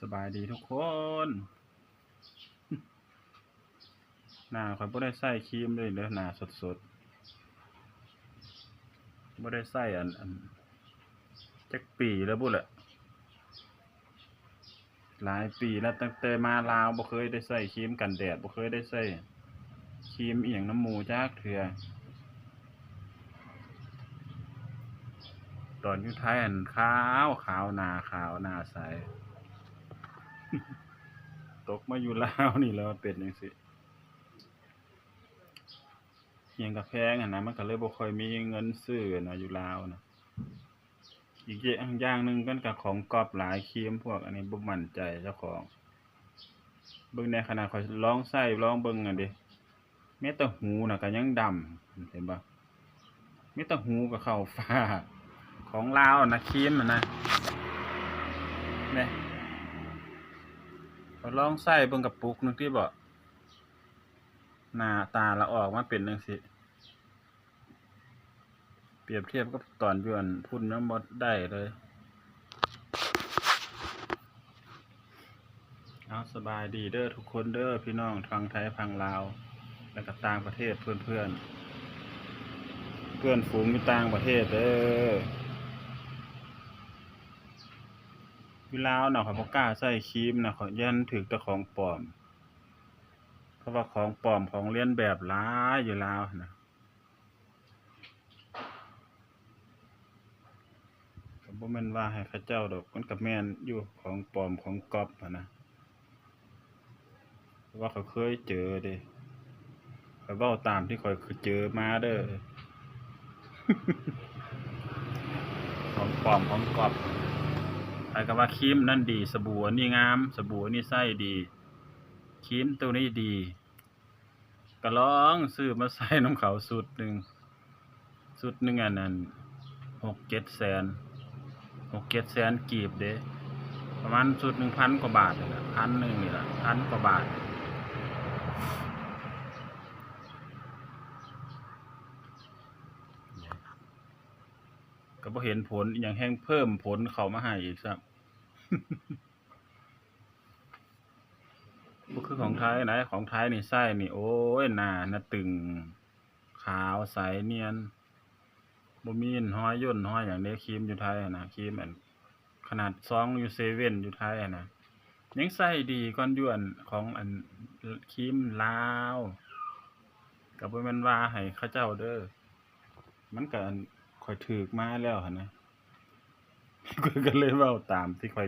สบายดีทุกคน หน้าข่อยบ่ได้ใส่ครีมเลยเด้อหน้าสดๆบ่ได้ใส่อันจักปีแล้วบุแหละหลายปีแล้วตั้งแต่มาลาวบ่เคยได้ใส่ครีมกันแดดบ่เคยได้ใส่ครีมอีหยังน้ำหมู่จักเทื่อตอนอยู่ไทยขาวหน้าใส ตกมาอยู่ลาวนี่แล้วมันเป็นจังซี่อิหยังก็แพงนะมันก็เลยบ่ค่อยมีเงินซื้อนะอยู่ลาวนะอีกอย่างหนึ่งมันก็ของก๊อบหลายครีมพวกอันนี้บ่มั่นใจเจ้าของเบิ่งในขนาดข้อยลองใช้ลองเบิ่งอันเด้แม้แต่หูน่ะก็ยังดำเห็นบ่แม้แต่หูก็เข้าฟ้าของลาวนะครีมนะแหน่ข้อยลองใช้เบิ่งกระปุกนึงที่บ่หน้าตาละออกมาเป็นจังซี่เปรียบเทียบกับตอนอยู่อันพุ่นยังบ่ได้เลยเอาสบายดีเด้อทุกคนเด้อพี่น้องทั้งไทยทั้งลาวแล้วก็ต่างประเทศเพื่อนฝูงอยู่ต่างประเทศเด้ออยู่ลาวน่ะข้อยบ่กล้าใช้ครีมน่ะข้อยยันถูกแต่ของปลอมเพราะว่าของปลอมของเลียนแบบหลายอยู่ลาวน่ะก็บ่แม่นว่าให้เขาเจ้าดอกมันก็แม่นอยู่ของปลอมของก๊อบหั้นนะเพราะว่าข้อยเคยเจอเด้ข้อยเว้าตามที่ข้อยเจอมาเด้อ ของปลอมของก๊อบไอ้ก็ว่าครีมนั่นดีสบู่อันนี้งามสบู่อันนี้ใช้ดีครีมตัวนี้ดีก็ลองซื้อมาใส่นำเขาสุดหนึ่งอันนั้น6-7 แสน6-7 แสนกีบเด้ประมาณสุดหนึ่ง1,000 กว่าบาทนี่แหละ1,000นี่แหละ1,000 กว่าบาทก็บ่เห็นผลอิหยังแฮ่งเพิ่มผลเข้ามาให้อีกซับ บ่คือของไทยนะของไทยนี่ใช้นี่โอ้ยหน้าน่ะตึงขาวใสเนียนบ่มีห้อยย่นห้อยหยังเด้ครีมอยู่ไทยอะนะครีมอันขนาดซองอยู่เซเว่นอยู่ไทยอะนะยังใช้ดีกว่าอยู่อันของอันครีมลาวก็บ่แม่นว่าให้เขาเจ้าเด้อมันก็อันข้อยถูกมาแล้วหั้นนะ ข้อยก็เลยเว้าตามที่ข้อย